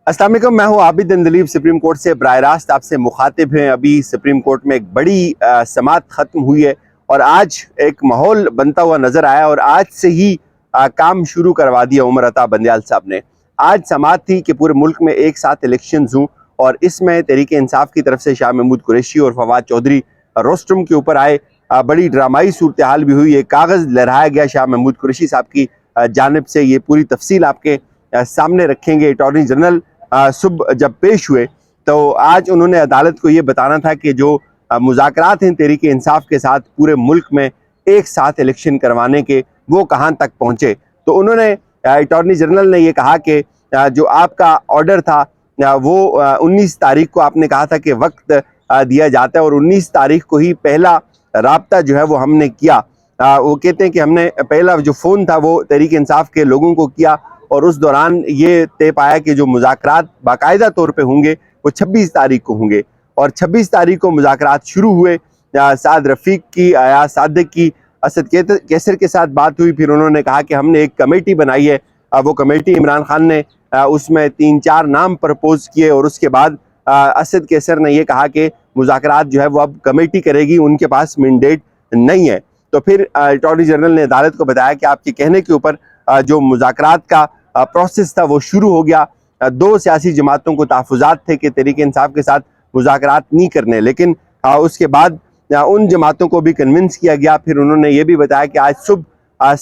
अस्सलाम वालेकुम, मैं हूं आबिद दलीब। सुप्रीम कोर्ट से बराह रास्त आपसे मुखातिब हैं। अभी सुप्रीम कोर्ट में एक बड़ी समाअत ख़त्म हुई है और आज एक माहौल बनता हुआ नज़र आया और आज से ही काम शुरू करवा दिया उमर अता बंदयाल साहब ने। आज समाअत थी कि पूरे मुल्क में एक साथ इलेक्शंस हों और इसमें तहरीक इंसाफ की तरफ से शाह महमूद कुरैशी और फवाद चौधरी रोस्टम के ऊपर आए। बड़ी ड्रामाई सूरत हाल भी हुई। एक कागज़ लहराया गया शाह महमूद कुरैशी साहब की जानिब से। ये पूरी तफसील आपके सामने रखेंगे। अटॉर्नी जनरल सुबह जब पेश हुए तो आज उन्होंने अदालत को ये बताना था कि जो मुज़ाकरात हैं तहरीक इंसाफ के साथ पूरे मुल्क में एक साथ इलेक्शन करवाने के, वो कहाँ तक पहुँचे। तो उन्होंने अटॉर्नी जनरल ने ये कहा कि जो आपका ऑर्डर था वो 19 तारीख को आपने कहा था कि वक्त दिया जाता है और 19 तारीख को ही पहला राब्ता जो है वो हमने किया। वो कहते हैं कि हमने पहला जो फ़ोन था वो तहरीक इंसाफ के लोगों को किया और उस दौरान ये तय पाया कि जो मुज़ाकरात बाकायदा तौर पे होंगे वो 26 तारीख को होंगे और 26 तारीख को मुज़ाकरात शुरू हुए। साद रफ़ीक की, अयाज सादिक की, असद कैसर के साथ बात हुई। फिर उन्होंने कहा कि हमने एक कमेटी बनाई है। वो कमेटी इमरान खान ने उसमें 3-4 नाम प्रपोज किए और उसके बाद असद कैसर ने यह कहा कि मुज़ाकरात जो है वो अब कमेटी करेगी, उनके पास मैंडेट नहीं है। तो फिर अटॉर्नी जनरल ने अदालत को बताया कि आपके कहने के ऊपर जो मुज़ाकरात का प्रोसेस था वो शुरू हो गया। दो सियासी जमातों को तहफ़्फ़ुज़ात थे कि तहरीक इंसाफ के साथ मुज़ाकरात नहीं करने, लेकिन उसके बाद उन जमातों को भी कन्विंस किया गया। फिर उन्होंने ये भी बताया कि आज सुबह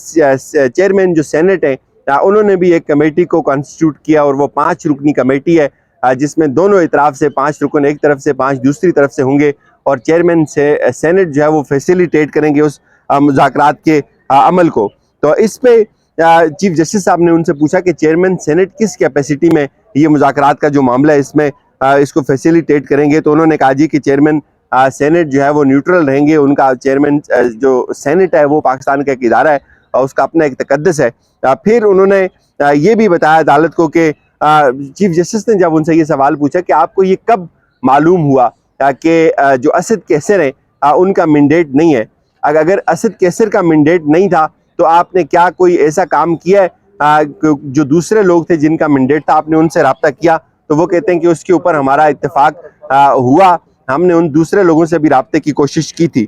चेयरमैन जो सेनेट है उन्होंने भी एक कमेटी को कॉन्स्टिट्यूट किया और वो 5 रुकनी कमेटी है जिसमें दोनों इतराफ़ से 5 रुकन एक तरफ से 5 दूसरी तरफ से होंगे और चेयरमैन से सेनेट जो है वो फैसिलिटेट करेंगे उस मुज़ाकरात के अमल को। तो इस पे चीफ जस्टिस साहब ने उनसे पूछा कि चेयरमैन सेनेट किस कैपेसिटी में ये मुज़ाकरात का जो मामला है इसमें इसको फैसिलिटेट करेंगे। तो उन्होंने कहा जी कि चेयरमैन सेनेट जो है वो न्यूट्रल रहेंगे। उनका चेयरमैन जो सेनेट है वो पाकिस्तान का एक इदारा है और उसका अपना एक तकद्दस है। फिर उन्होंने ये भी बताया अदालत को कि चीफ जस्टिस ने जब उनसे ये सवाल पूछा कि आपको ये कब मालूम हुआ कि जो असद कैसर है उनका मैंडेट नहीं है। अगर असद कैसर का मैंडेट नहीं था तो आपने क्या कोई ऐसा काम किया है जो दूसरे लोग थे जिनका मैंडेट था आपने उनसे रब्ता किया। तो वो कहते हैं कि उसके ऊपर हमारा इत्तेफाक हुआ, हमने उन दूसरे लोगों से भी रब्ते की कोशिश की थी।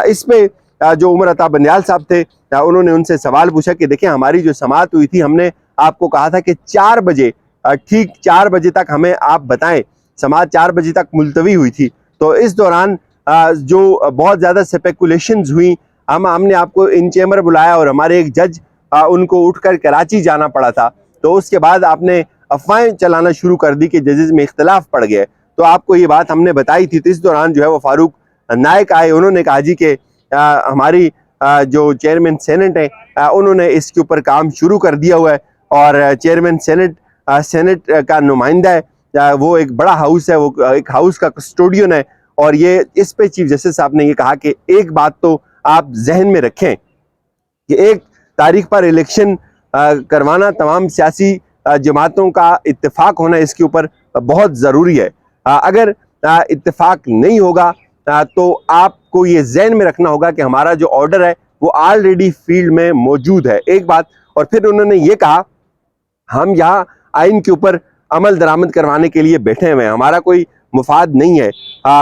इस पे जो उमर अता बंदयाल साहब थे उन्होंने उनसे सवाल पूछा कि देखिए हमारी जो समाअत हुई थी हमने आपको कहा था कि 4 बजे, ठीक 4 बजे तक हमें आप बताएं। समाअत 4 बजे तक मुलतवी हुई थी। तो इस दौरान जो बहुत ज़्यादा स्पेकुलेशंस हुई, हमने आपको इन चैम्बर बुलाया और हमारे एक जज उनको उठकर कराची जाना पड़ा था। तो उसके बाद आपने अफवाहें चलाना शुरू कर दी कि जजेस में इख्तलाफ पड़ गए। तो आपको ये बात हमने बताई थी। तो इस दौरान जो है वो फारूक नायक आए, उन्होंने कहा जी कि हमारी जो चेयरमैन सेनेट है उन्होंने इसके ऊपर काम शुरू कर दिया हुआ है और चेयरमैन सेनेट का नुमाइंदा है, वो एक बड़ा हाउस है, वो एक हाउस का कस्टोडियन है। और ये इस पे चीफ जस्टिस साहब ने ये कहा कि एक बात तो आप जहन में रखें कि 1 तारीख पर इलेक्शन करवाना तमाम सियासी जमातों का इत्तेफाक होना इसके ऊपर बहुत ज़रूरी है। अगर इत्तेफाक नहीं होगा तो आपको ये जहन में रखना होगा कि हमारा जो ऑर्डर है वो ऑलरेडी फील्ड में मौजूद है, एक बात। और फिर उन्होंने ये कहा हम यहाँ आइन के ऊपर अमल दरामद करवाने के लिए बैठे हुए हैं, हमारा कोई मुफाद नहीं है।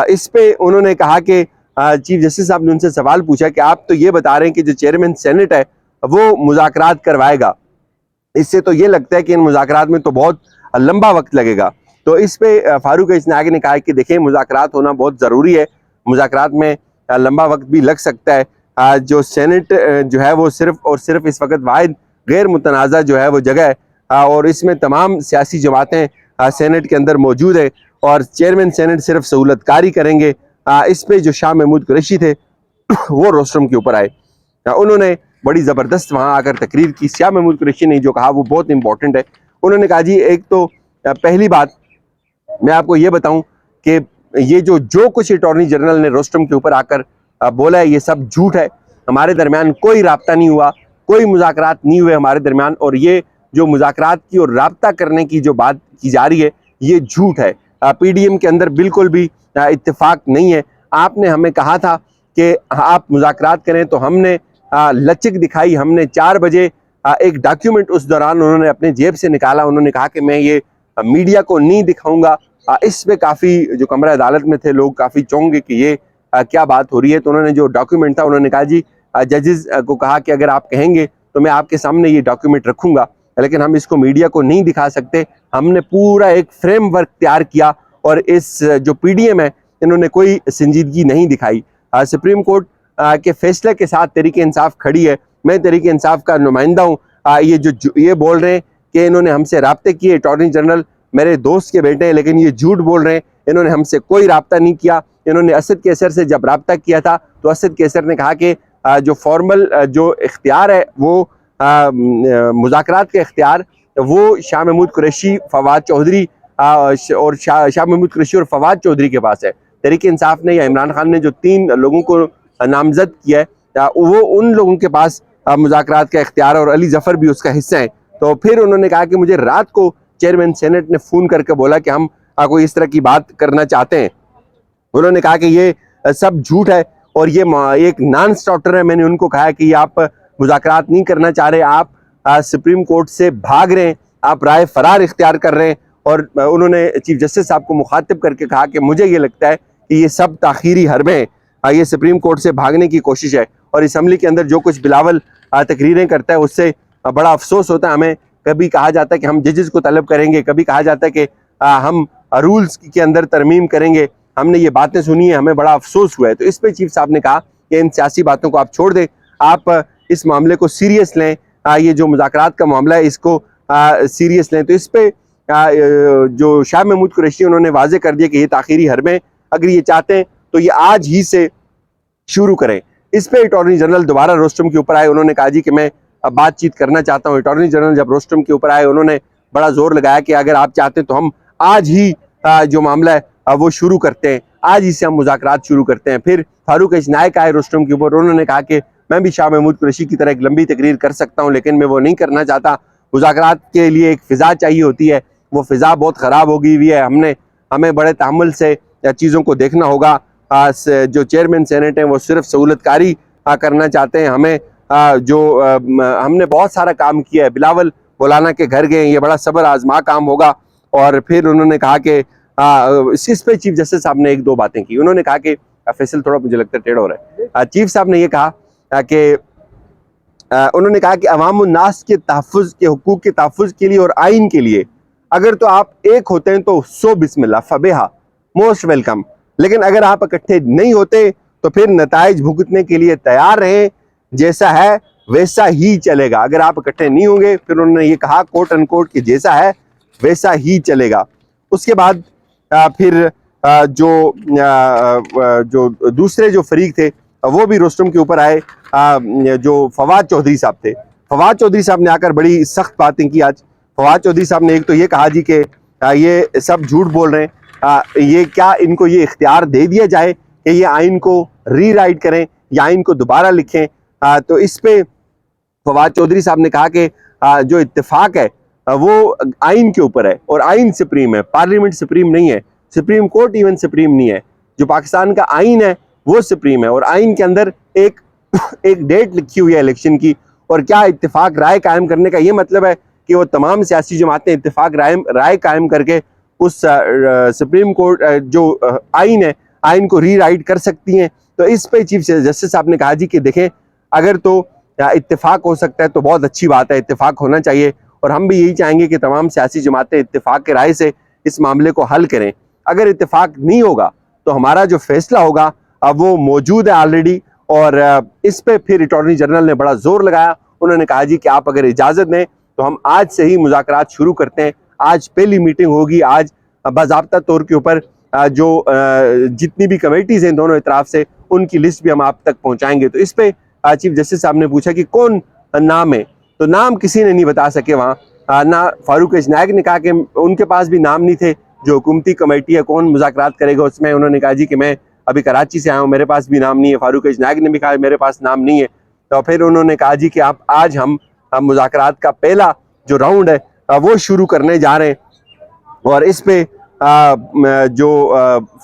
इस पे उन्होंने कहा कि चीफ जस्टिस साहब ने उनसे सवाल पूछा कि आप तो ये बता रहे हैं कि जो चेयरमैन सेनेट है वो मुज़ाकरात करवाएगा, इससे तो ये लगता है कि इन मुज़ाकरात में तो बहुत लंबा वक्त लगेगा। तो इस पे फारूक इसनागी ने कहा कि देखिए मुज़ाकरात होना बहुत ज़रूरी है, मुज़ाकरात में लंबा वक्त भी लग सकता है। जो सेनेट जो है वो सिर्फ और सिर्फ इस वक्त वाहिद गैर मुतनाज़ा जो है वो जगह है और इसमें तमाम सियासी जमातें सेनेट के अंदर मौजूद है और चेयरमैन सेनेट सिर्फ सहूलतकारी करेंगे। इस पे जो शाह महमूद कुरैशी थे वो रोस्टम के ऊपर आए। उन्होंने बड़ी ज़बरदस्त वहाँ आकर तकरीर की। शाह महमूद कुरैशी ने जो कहा वो बहुत इंपॉर्टेंट है। उन्होंने कहा जी एक तो पहली बात मैं आपको ये बताऊं कि ये जो कुछ अटॉर्नी जनरल ने रोस्टम के ऊपर आकर बोला है ये सब झूठ है। हमारे दरमियान कोई राब्ता नहीं हुआ, कोई मुज़ाकरात नहीं हुए हमारे दरमियान और ये जो मुज़ाकरात की और राब्ता करने की जो बात की जा रही है ये झूठ है। PDM के अंदर बिल्कुल भी इत्तेफाक नहीं है। आपने हमें कहा था कि आप मुज़ाकरात करें तो हमने लचक दिखाई। हमने 4 बजे एक डॉक्यूमेंट उस दौरान उन्होंने अपने जेब से निकाला, उन्होंने कहा कि मैं ये मीडिया को नहीं दिखाऊंगा। इस पे काफ़ी जो कमरा अदालत में थे लोग काफ़ी चौंके कि ये क्या बात हो रही है। तो उन्होंने जो डॉक्यूमेंट था उन्होंने कहा जी, जजेस को कहा कि अगर आप कहेंगे तो मैं आपके सामने ये डॉक्यूमेंट रखूंगा, लेकिन हम इसको मीडिया को नहीं दिखा सकते। हमने पूरा एक फ्रेमवर्क तैयार किया और इस जो पीडीएम है इन्होंने कोई संजीदगी नहीं दिखाई। सुप्रीम कोर्ट के फैसले के साथ तहरीक इंसाफ खड़ी है। मैं तहरीक इंसाफ का नुमाइंदा हूँ। ये बोल रहे हैं कि इन्होंने हमसे राब्ते किए, अटॉर्नी जनरल मेरे दोस्त के बेटे हैं, लेकिन ये झूठ बोल रहे हैं। इन्होंने हमसे कोई राब्ता नहीं किया। इन्होंने असद कैसर से जब राब्ता किया था तो असद कैसर ने कहा कि जो फॉर्मल जो इख्तियार है वो मुज़ाकरात का इख्तियार वो शाह महमूद कुरैशी, फवाद चौधरी और शाह महमूद कुरैशी और फवाद चौधरी के पास है। तहरीक इंसाफ ने या इमरान खान ने जो 3 लोगों को नामजद किया है वो उन लोगों के पास मुज़ाकरात का इख्तियार, और अली जफ़र भी उसका हिस्सा है। तो फिर उन्होंने कहा कि मुझे रात को चेयरमैन सेनेट ने फ़ोन करके बोला कि हम कोई इस तरह की बात करना चाहते हैं। उन्होंने कहा कि ये सब झूठ है और ये एक नॉन स्टार्टर है। मैंने उनको कहा कि आप मुज़ाकरात नहीं करना चाह रहे, आप सुप्रीम कोर्ट से भाग रहे हैं, आप राय फरार इख्तियार कर रहे हैं। और उन्होंने चीफ जस्टिस साहब को मुखातिब करके कहा कि मुझे ये लगता है कि ये सब ताखीरी हरबे हैं, ये सुप्रीम कोर्ट से भागने की कोशिश है। और असम्बली के अंदर जो कुछ बिलावल तकरीरें करता है उससे बड़ा अफसोस होता है हमें। कभी कहा जाता है कि हम जजेस को तलब करेंगे, कभी कहा जाता है कि हम रूल्स के अंदर तरमीम करेंगे। हमने ये बातें सुनी है, हमें बड़ा अफसोस हुआ है। तो इस पे चीफ साहब ने कहा कि इन सियासी बातों को आप छोड़ दें, आप इस मामले को सीरियस लें, ये जो मुज़ाकरात का मामला है इसको सीरियस लें। तो इस पे जो शाह महमूद कुरैशी उन्होंने वाजे कर दिया कि ये ताखीरी हरबें, अगर ये चाहते हैं तो ये आज ही से शुरू करें। इस पे अटॉर्नी जनरल दोबारा रोस्टम के ऊपर आए। उन्होंने कहा जी कि मैं बातचीत करना चाहता हूँ। अटॉर्नी जनरल जब रोस्टम के ऊपर आए उन्होंने बड़ा जोर लगाया कि अगर आप चाहते हैं तो हम आज ही जो मामला है वो शुरू करते हैं, आज ही से हम मुज़ाकरात शुरू करते हैं। फिर फारूक इशनायक आए रोस्टम के ऊपर, उन्होंने कहा कि मैं भी शाह महमूद कुरैशी की तरह एक लंबी तकरीर कर सकता हूँ, लेकिन मैं वो नहीं करना चाहता। मुज़ाकरात के लिए एक फ़िज़ा चाहिए होती है, वो फ़िज़ा बहुत ख़राब हो गई हुई है। हमें बड़े तहम्मुल से चीज़ों को देखना होगा। जो चेयरमैन सेनेट हैं वो सिर्फ सहूलतकारी करना चाहते हैं। हमने बहुत सारा काम किया है, बिलावल मौलाना के घर गए, ये बड़ा सब्र आजमा काम होगा। और फिर उन्होंने कहा कि इस पे चीफ जस्टिस साहब ने 1-2 बातें की। उन्होंने कहा कि फैसल थोड़ा मुझे लगता है टेढ़ हो रहा है। चीफ साहब ने ये कहा कि उन्होंने कहा कि अवामुन्नास के तहफ़्फ़ुज़ के हुकूक के तहफ़्फ़ुज़ के लिए और आइन के लिए अगर तो आप एक होते हैं तो सो बिस्मिल्लाह फबेहा, मोस्ट वेलकम। लेकिन अगर आप इकट्ठे नहीं होते तो फिर नताइज भुगतने के लिए तैयार रहें, जैसा है वैसा ही चलेगा। अगर आप इकट्ठे नहीं होंगे, फिर उन्होंने ये कहा कोट अनकोट कि जैसा है वैसा ही चलेगा। उसके बाद फिर जो दूसरे जो फरीक थे वो भी रोस्टम के ऊपर आए। जो फवाद चौधरी साहब थे, फवाद चौधरी साहब ने आकर बड़ी सख्त बातें की आज। फवाद चौधरी साहब ने एक तो ये कहा जी कि ये सब झूठ बोल रहे हैं, ये क्या इनको ये इख्तियार दे दिया जाए कि ये आइन को रीराइट करें या आइन को दोबारा लिखें। तो इस पे फवाद चौधरी साहब ने कहा कि जो इत्तेफाक है वो आइन के ऊपर है और आइन सुप्रीम है, पार्लियामेंट सुप्रीम नहीं है, सुप्रीम कोर्ट इवन सुप्रीम नहीं है। जो पाकिस्तान का आइन है वो सुप्रीम है और आइन के अंदर एक डेट लिखी हुई है इलेक्शन की। और क्या इत्तेफाक राय कायम करने का ये मतलब है कि वो तमाम सियासी जमातें इत्तेफाक राय कायम करके उस सुप्रीम कोर्ट जो आइन है आइन को रीराइट कर सकती हैं। तो इस पे चीफ जस्टिस साहब ने कहा जी कि देखें अगर तो इत्तेफाक हो सकता है तो बहुत अच्छी बात है, इत्तेफाक होना चाहिए और हम भी यही चाहेंगे कि तमाम सियासी जमातें इत्तेफाक के राय से इस मामले को हल करें। अगर इत्तेफाक नहीं होगा तो हमारा जो फैसला होगा वो मौजूद है ऑलरेडी। और इस पे फिर अटॉर्नी जनरल ने बड़ा जोर लगाया। उन्होंने कहा जी कि आप अगर इजाज़त दें तो हम आज से ही मुज़ाकरात शुरू करते हैं, आज पहली मीटिंग होगी, आज बाज़ाब्ता तौर के ऊपर जो जितनी भी कमेटीज़ हैं दोनों इतराफ़ से उनकी लिस्ट भी हम आप तक पहुँचाएँगे। तो इस पर चीफ जस्टिस साहब ने पूछा कि कौन नाम है, तो नाम किसी ने नहीं बता सके वहाँ। ना फारूक इशनायक ने कहा कि उनके पास भी नाम नहीं थे, जो हुकूमती कमेटी है कौन मुज़ाकरात करेगा उसमें। उन्होंने कहा जी कि मैं अभी कराची से आया हूँ, मेरे पास भी नाम नहीं है। फारूक इशनायक ने भी कहा मेरे पास नाम नहीं है। तो फिर उन्होंने कहा जी कि आप आज हम मुज़ाकरात का पहला जो राउंड है वो शुरू करने जा रहे हैं। और इस पे जो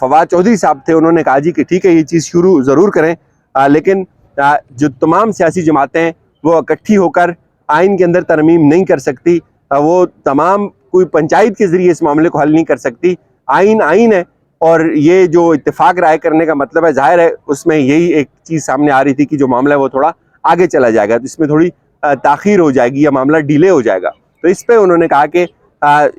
फवाद चौधरी साहब थे उन्होंने कहा जी कि ठीक है ये चीज़ शुरू ज़रूर करें, लेकिन जो तमाम सियासी जमातें हैं वो इकट्ठी होकर आइन के अंदर तरमीम नहीं कर सकती। वो तमाम कोई पंचायत के जरिए इस मामले को हल नहीं कर सकती। आइन आइन है, और ये जो इत्तेफाक राय करने का मतलब है, जाहिर है उसमें यही एक चीज़ सामने आ रही थी कि जो मामला है वो थोड़ा आगे चला जाएगा, तो इसमें थोड़ी ताख़ीर हो जाएगी या मामला डिले हो जाएगा। तो इस पर उन्होंने कहा कि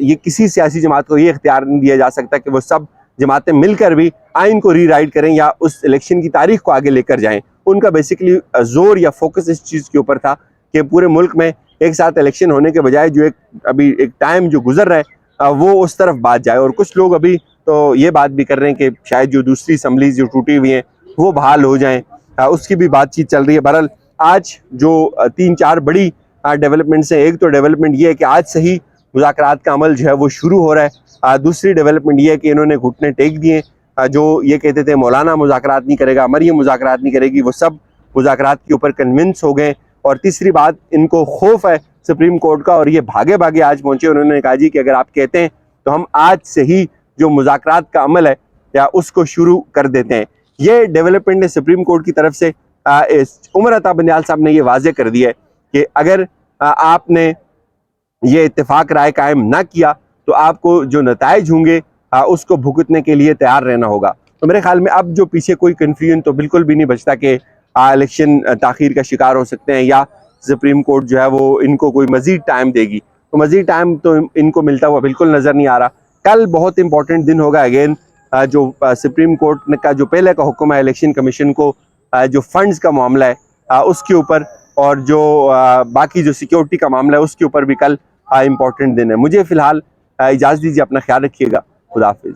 ये किसी सियासी जमात को ये इख्तियार नहीं दिया जा सकता कि वो सब जमातें मिलकर भी आइन को रीराइट करें या उस इलेक्शन की तारीख को आगे लेकर जाएं। उनका बेसिकली जोर या फोकस इस चीज़ के ऊपर था कि पूरे मुल्क में एक साथ इलेक्शन होने के बजाय जो अभी एक टाइम जो गुजर रहा है वो उस तरफ बात जाए। और कुछ लोग अभी तो ये बात भी कर रहे हैं कि शायद जो दूसरी असम्बलीज जो टूटी हुई हैं वो बहाल हो जाएं, उसकी भी बातचीत चल रही है। बहरहाल आज जो 3-4 बड़ी डेवलपमेंट्स हैं, एक तो डेवलपमेंट ये है कि आज से ही मुज़ाकरात का अमल जो है वो शुरू हो रहा है। दूसरी डेवलपमेंट ये है कि इन्होंने घुटने टेक दिए। जो ये कहते थे मौलाना मुज़ाकरात नहीं करेगा, मरियम मुज़ाकरात नहीं करेगी, वो सब मुज़ाकरात के ऊपर कन्विंस हो गए। और तीसरी बात, इनको खौफ है सुप्रीम कोर्ट का, और ये भागे भागे आज पहुंचे। उन्होंने कहा जी कि अगर आप कहते हैं तो हम आज से ही जो मुज़ाकरात का अमल है या उसको शुरू कर देते हैं। ये डेवलपमेंट ने सुप्रीम कोर्ट की तरफ से उमर अता बंदियाल साहब ने ये वाजे कर दिया है कि अगर आपने ये इत्तेफाक राय कायम ना किया तो आपको जो नताइज होंगे उसको भुगतने के लिए तैयार रहना होगा। तो मेरे ख्याल में अब जो पीछे कोई कन्फ्यूजन तो बिल्कुल भी नहीं बचता कि इलेक्शन ताख़ीर का शिकार हो सकते हैं या सुप्रीम कोर्ट जो है वो इनको कोई मज़ीद टाइम देगी। तो मज़ीद टाइम तो इनको मिलता हुआ बिल्कुल नज़र नहीं आ रहा। कल बहुत इंपॉर्टेंट दिन होगा अगेन, जो सुप्रीम कोर्ट का जो पहले का हुक्म है इलेक्शन कमीशन को जो फंड्स का मामला है उसके ऊपर, और जो बाकी जो सिक्योरिटी का मामला है उसके ऊपर भी कल इंपॉर्टेंट दिन है। मुझे फ़िलहाल इजाज़त दीजिए, अपना ख्याल रखिएगा। खुदा हाफिज़।